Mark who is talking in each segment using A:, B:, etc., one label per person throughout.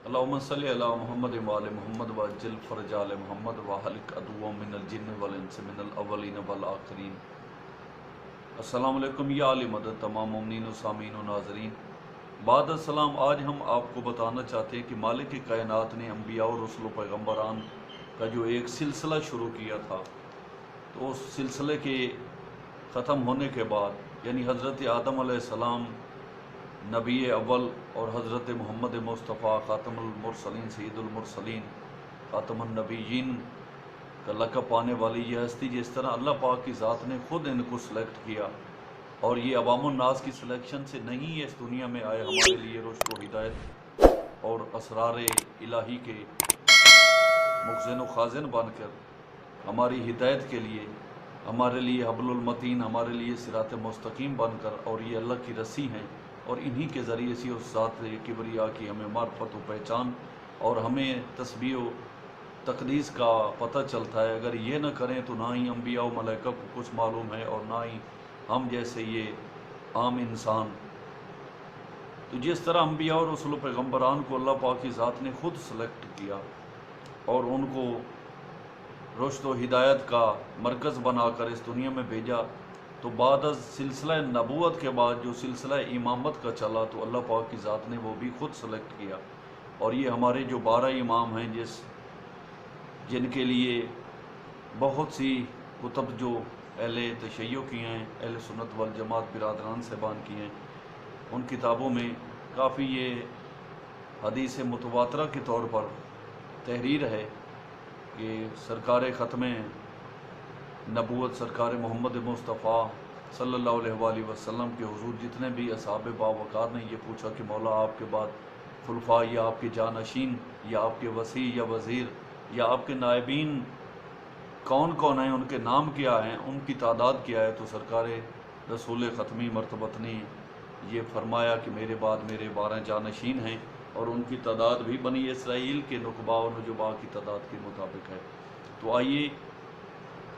A: اللهم صل علی محمد وآل محمد وعجل فرج آل محمد وحلق عدو من الجن والانس من الاولین والآخرین۔ السلام علیکم یا علی مدد تمام مومنین و سامعین و ناظرین۔ بعد السلام، آج ہم آپ کو بتانا چاہتے ہیں کہ مالک کائنات نے انبیاء و رسل و پیغمبران کا جو ایک سلسلہ شروع کیا تھا، تو اس سلسلے کے ختم ہونے کے بعد یعنی حضرت آدم علیہ السلام نبی اول اور حضرت محمد مصطفیٰ خاتم المرسلین سید المرسلین خاتم النبیین کا لقب پانے والی یہ ہستی، جس طرح اللہ پاک کی ذات نے خود ان کو سلیکٹ کیا اور یہ عوام الناس کی سلیکشن سے نہیں اس دنیا میں آئے، ہمارے لیے رشد و ہدایت اور اسرار الہی کے مخزن و خازن بن کر ہماری ہدایت کے لیے، ہمارے لیے حبل المتین، ہمارے لیے صراط مستقیم بن کر، اور یہ اللہ کی رسی ہیں، اور انہی کے ذریعے سے اس ذات کبریا کی ہمیں معرفت و پہچان اور ہمیں تسبیح و تقدیس کا پتہ چلتا ہے۔ اگر یہ نہ کریں تو نہ ہی انبیاء و ملائکہ کو کچھ معلوم ہے اور نہ ہی ہم جیسے یہ عام انسان۔ تو جس طرح انبیاء اور رسول و پیغمبران کو اللہ پاک کی ذات نے خود سلیکٹ کیا اور ان کو رشد و ہدایت کا مرکز بنا کر اس دنیا میں بھیجا، تو بعد از سلسلہ نبوت کے بعد جو سلسلہ امامت کا چلا، تو اللہ پاک کی ذات نے وہ بھی خود سلیکٹ کیا، اور یہ ہمارے جو 12 امام ہیں جن کے لیے بہت سی کتب جو اہل تشیع کی ہیں، اہل سنت والجماعت برادران صاحبان کی ہیں، ان کتابوں میں کافی یہ حدیث متواترہ کے طور پر تحریر ہے کہ سرکار ختم نبوت سرکار محمد مصطفیٰ صلی اللہ علیہ وآلہ وسلم کے حضور جتنے بھی اصحاب باوقار نے یہ پوچھا کہ مولا آپ کے بعد خلفاء یا آپ کے جانشین یا آپ کے وصی یا وزیر یا آپ کے نائبین کون کون ہیں، ان کے نام کیا ہیں، ان کی تعداد کیا ہے، تو سرکار رسول ختمی مرتبت نے یہ فرمایا کہ میرے بعد میرے 12 جانشین ہیں، اور ان کی تعداد بھی بنی اسرائیل کے نقباء و نجباء کی تعداد کے مطابق ہے۔ تو آئیے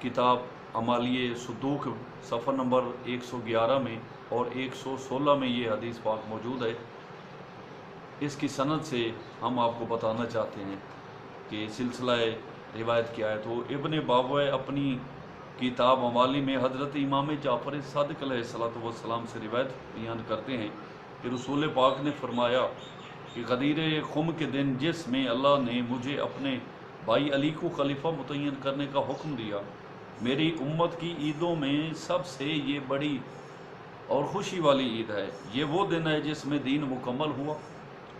A: کتاب عمالیہ صدوق صفحہ نمبر 111 میں اور 116 میں یہ حدیث پاک موجود ہے۔ اس کی سند سے ہم آپ کو بتانا چاہتے ہیں کہ سلسلہ روایت کیا ہے۔ تو ابن بابوہ اپنی کتاب عمالی میں حضرت امام جعفر صادق علیہ السلام سے روایت بیان کرتے ہیں کہ رسول پاک نے فرمایا کہ غدیر خم کے دن جس میں اللہ نے مجھے اپنے بھائی علی کو خلیفہ متعین کرنے کا حکم دیا، میری امت کی عیدوں میں سب سے یہ بڑی اور خوشی والی عید ہے۔ یہ وہ دن ہے جس میں دین مکمل ہوا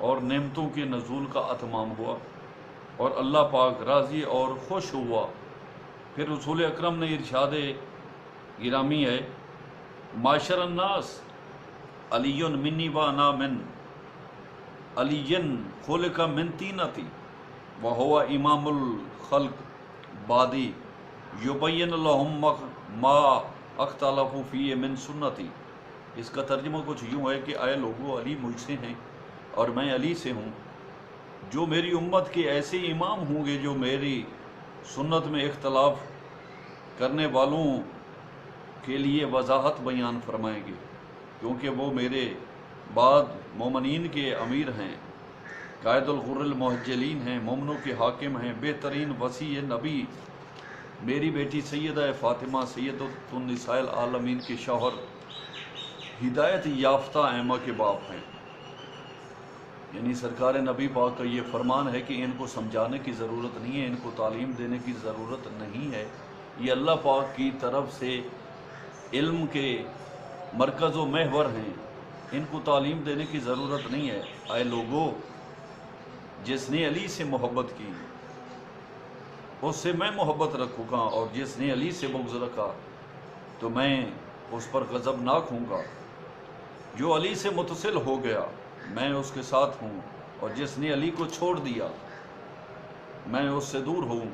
A: اور نعمتوں کے نزول کا اتمام ہوا اور اللہ پاک راضی اور خوش ہوا۔ پھر رسول اکرم نے ارشاد گرامی ہے، معاشر الناس علی منی و انا من علی خلق من طینتی وہو امام الخلق بعدی یبین لہم ما اختلفوا فیہ من سنتی۔ اس کا ترجمہ کچھ یوں ہے کہ اے لوگو، علی مجھ سے ہیں اور میں علی سے ہوں، جو میری امت کے ایسے امام ہوں گے جو میری سنت میں اختلاف کرنے والوں کے لیے وضاحت بیان فرمائیں گے، کیونکہ وہ میرے بعد مومنین کے امیر ہیں، قائد الغر المحجلین ہیں، مومنوں کے حاکم ہیں، بہترین وصی نبی میری بیٹی سیدہ فاطمہ سیدۃ النساء العالمین کے شوہر ہدایت یافتہ ائمہ کے باپ ہیں۔ یعنی سرکار نبی پاک کا یہ فرمان ہے کہ ان کو سمجھانے کی ضرورت نہیں ہے، ان کو تعلیم دینے کی ضرورت نہیں ہے، یہ اللہ پاک کی طرف سے علم کے مرکز و محور ہیں، ان کو تعلیم دینے کی ضرورت نہیں ہے۔ اے لوگو، جس نے علی سے محبت کی اس سے میں محبت رکھوں گا، اور جس نے علی سے بغض رکھا تو میں اس پر غضبناک ہوں گا۔ جو علی سے متصل ہو گیا میں اس کے ساتھ ہوں، اور جس نے علی کو چھوڑ دیا میں اس سے دور ہوں۔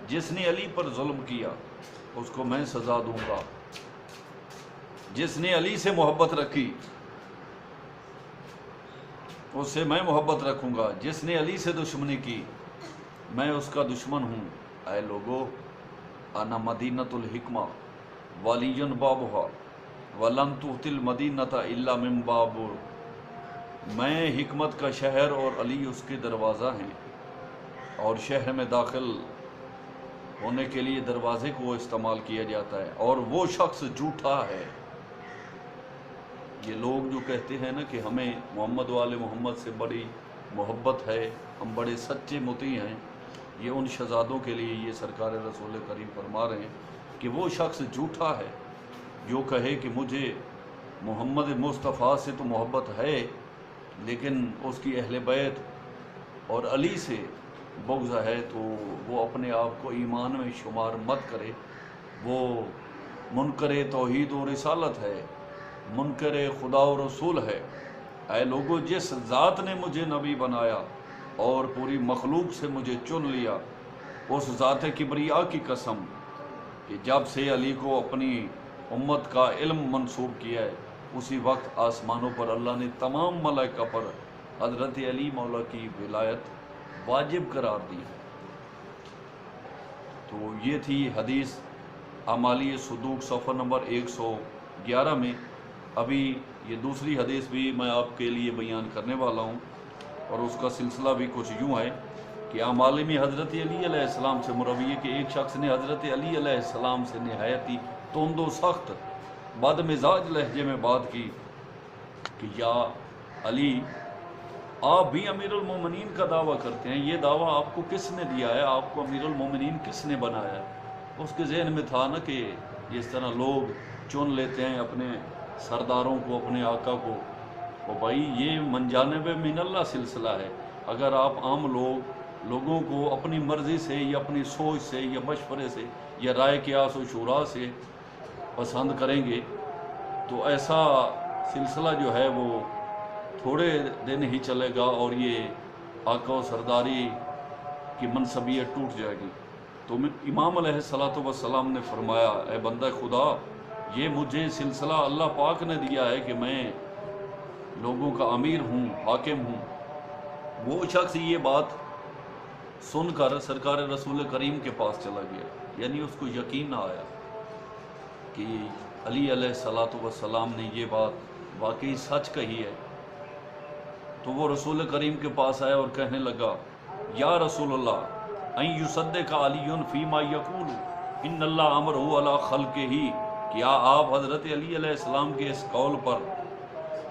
A: جس نے علی پر ظلم کیا اس کو میں سزا دوں گا۔ جس نے علی سے محبت رکھی اس سے میں محبت رکھوں گا، جس نے علی سے دشمنی کی میں اس کا دشمن ہوں۔ اے لوگو، انا مدینۃ الحکمہ ولی بابھا ولن تؤتی المدینۃ الا من باب میں حکمت کا شہر اور علی اس کے دروازہ ہیں، اور شہر میں داخل ہونے کے لیے دروازے کو استعمال کیا جاتا ہے، اور وہ شخص جھوٹا ہے۔ یہ لوگ جو کہتے ہیں نا کہ ہمیں محمد والے محمد سے بڑی محبت ہے، ہم بڑے سچے مطیع ہیں، یہ ان شہزادوں کے لیے یہ سرکار رسول کریم فرما رہے ہیں کہ وہ شخص جھوٹا ہے جو کہے کہ مجھے محمد مصطفیٰ سے تو محبت ہے لیکن اس کی اہل بیت اور علی سے بغض ہے، تو وہ اپنے آپ کو ایمان میں شمار مت کرے، وہ منکر توحید و رسالت ہے، منکر خدا و رسول ہے۔ اے لوگو، جس ذات نے مجھے نبی بنایا اور پوری مخلوق سے مجھے چن لیا، اس ذات کبریا کی قسم کہ جب سے علی کو اپنی امت کا علم منسوب کیا ہے، اسی وقت آسمانوں پر اللہ نے تمام ملائکہ پر حضرت علی مولا کی ولایت واجب قرار دی۔ تو یہ تھی حدیث اعمالی صدوق صفحہ نمبر 111 میں۔ ابھی یہ دوسری حدیث بھی میں آپ کے لیے بیان کرنے والا ہوں، اور اس کا سلسلہ بھی کچھ یوں ہے کہ اعمال میں حضرت علی علیہ السلام سے مروی ہے کہ ایک شخص نے حضرت علی علیہ السلام سے نہایتی تند و سخت بد مزاج لہجے میں بات کی کہ یا علی، آپ بھی امیر المومنین کا دعویٰ کرتے ہیں، یہ دعویٰ آپ کو کس نے دیا ہے؟ آپ کو امیر المومنین کس نے بنایا ہے؟ اس کے ذہن میں تھا نا کہ جس طرح لوگ چن لیتے ہیں اپنے سرداروں کو، اپنے آقا کو، وہ بھائی یہ من جانب من اللہ سلسلہ ہے۔ اگر آپ عام لوگوں کو اپنی مرضی سے یا اپنی سوچ سے یا مشورے سے یا رائے قیاس و شورا سے پسند کریں گے تو ایسا سلسلہ جو ہے وہ تھوڑے دن ہی چلے گا، اور یہ آقا و سرداری کی منصبیت ٹوٹ جائے گی۔ تو امام علیہ السلام نے فرمایا، اے بندہ خدا، یہ مجھے سلسلہ اللہ پاک نے دیا ہے کہ میں لوگوں کا امیر ہوں، حاکم ہوں۔ وہ شخص یہ بات سن کر سرکار رسول کریم کے پاس چلا گیا، یعنی اس کو یقین نہ آیا کہ علی علیہ السلام نے یہ بات واقعی سچ کہی ہے۔ تو وہ رسول کریم کے پاس آیا اور کہنے لگا، یا رسول اللہ، ان یصدق علی فیما یقول ان اللہ امرہ علی خلقہ، کیا آپ حضرت علی علیہ السلام کے اس قول پر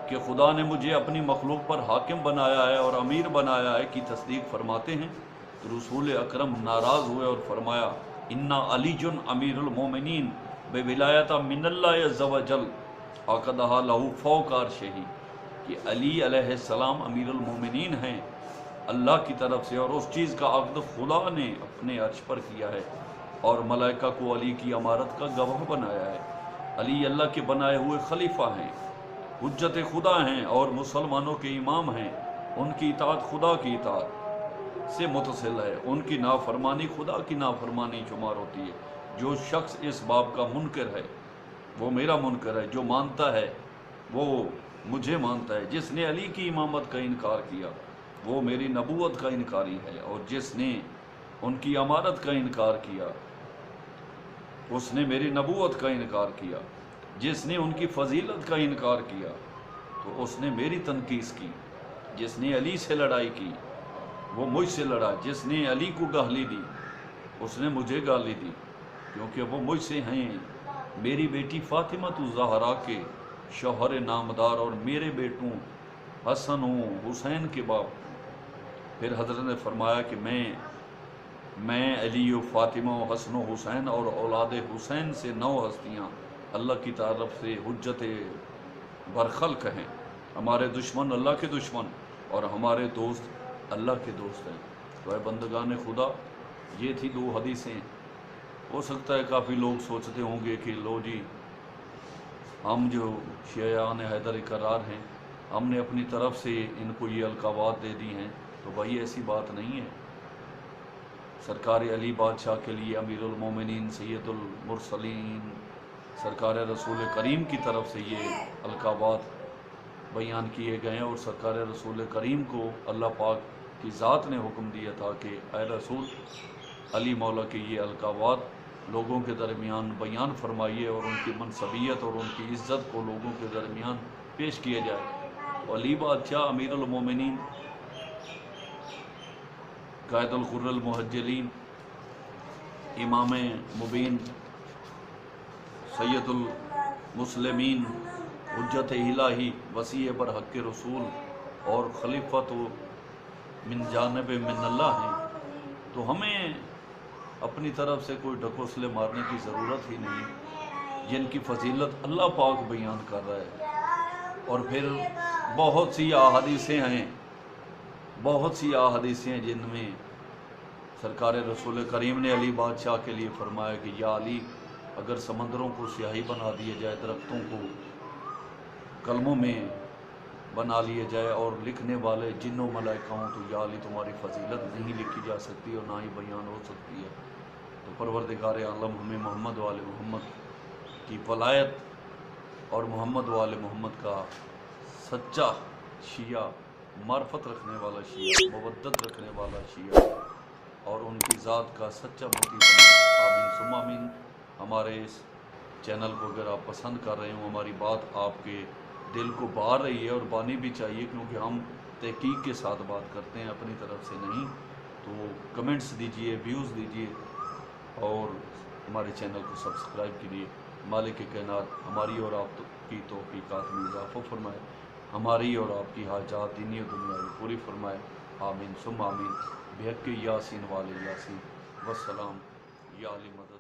A: کہ خدا نے مجھے اپنی مخلوق پر حاکم بنایا ہے اور امیر بنایا ہے کی تصدیق فرماتے ہیں؟ تو رسول اکرم ناراض ہوئے اور فرمایا، انا علی امیر المومنین بولایت من اللہ عز وجل عقدہ لہ فوق عرشہ، کہ علی علیہ السلام امیر المومنین ہیں اللہ کی طرف سے، اور اس چیز کا عقد خدا نے اپنے عرش پر کیا ہے، اور ملائکہ کو علی کی امارت کا گواہ بنایا ہے۔ علی اللہ کے بنائے ہوئے خلیفہ ہیں، حجت خدا ہیں، اور مسلمانوں کے امام ہیں۔ ان کی اطاعت خدا کی اطاعت سے متصل ہے، ان کی نافرمانی خدا کی نافرمانی شمار ہوتی ہے۔ جو شخص اس باب کا منکر ہے وہ میرا منکر ہے، جو مانتا ہے وہ مجھے مانتا ہے۔ جس نے علی کی امامت کا انکار کیا وہ میری نبوت کا انکاری ہے، اور جس نے ان کی امارت کا انکار کیا اس نے میری نبوت کا انکار کیا۔ جس نے ان کی فضیلت کا انکار کیا تو اس نے میری تنقیص کی۔ جس نے علی سے لڑائی کی وہ مجھ سے لڑا، جس نے علی کو گالی دی اس نے مجھے گالی دی، کیونکہ وہ مجھ سے ہیں۔ میری بیٹی فاطمہ الزہرا کے شوہر نامدار اور میرے بیٹوں حسن و حسین کے باپ۔ پھر حضرت نے فرمایا کہ میں علی و فاطمہ و حسن و حسین اور اولاد حسین سے 9 ہستیاں اللہ کی طرف سے حجت برخلق ہیں۔ ہمارے دشمن اللہ کے دشمن اور ہمارے دوست اللہ کے دوست ہیں۔ تو اے بندگان خدا، یہ تھی 2 حدیثیں۔ ہو سکتا ہے کافی لوگ سوچتے ہوں گے کہ لو جی، ہم جو شیعان حیدر قرار ہیں، ہم نے اپنی طرف سے ان کو یہ القابات دے دی ہیں۔ تو بھائی ایسی بات نہیں ہے۔ سرکار علی بادشاہ کے لیے امیر المومنین سید المرسلین سرکار رسول کریم کی طرف سے یہ القابات بیان کیے گئے ہیں، اور سرکار رسول کریم کو اللہ پاک کی ذات نے حکم دیا تھا کہ اے رسول، علی مولا کے یہ القابات لوگوں کے درمیان بیان فرمائیے، اور ان کی منصبیت اور ان کی عزت کو لوگوں کے درمیان پیش کیا جائے۔ علی بادشاہ امیر المومنین قائد الغر المحجلین امام مبین سید المسلمین حجت الہی وسیع برحق رسول اور خلیفت من جانب من اللہ ہیں، تو ہمیں اپنی طرف سے کوئی ڈھکوسلے مارنے کی ضرورت ہی نہیں، جن کی فضیلت اللہ پاک بیان کر رہا ہے۔ اور پھر بہت سی احادیثیں ہیں جن میں سرکار رسول کریم نے علی بادشاہ کے لیے فرمایا کہ یا علی، اگر سمندروں کو سیاہی بنا دیا جائے، درختوں کو قلموں میں بنا لیے جائے اور لکھنے والے جن و ملائکہ ہوں، تو یا علی تمہاری فضیلت نہیں لکھی جا سکتی اور نہ ہی بیان ہو سکتی ہے۔ تو پروردگار عالم ہمیں محمد و آل محمد کی ولایت اور محمد و آل محمد کا سچا شیعہ، معرفت رکھنے والا شیعہ، مودت رکھنے والا شیعہ اور ان کی ذات کا سچا مطیع بنائے۔ آمین ثم آمین۔ ہمارے اس چینل کو اگر آپ پسند کر رہے ہوں، ہماری بات آپ کے دل کو بار رہی ہے اور بانی بھی چاہیے، کیونکہ ہم تحقیق کے ساتھ بات کرتے ہیں، اپنی طرف سے نہیں، تو کمنٹس دیجئے، ویوز دیجئے اور ہمارے چینل کو سبسکرائب کیجئے۔ مالک کائنات ہماری اور آپ کی توفیقات میں اضافہ فرمائے، ہماری اور آپ کی حاجات دینی و دنیاوی پوری فرمائے۔ آمین ثم آمین۔ بحق یاسین والے یاسین، والسلام یا علی مدد۔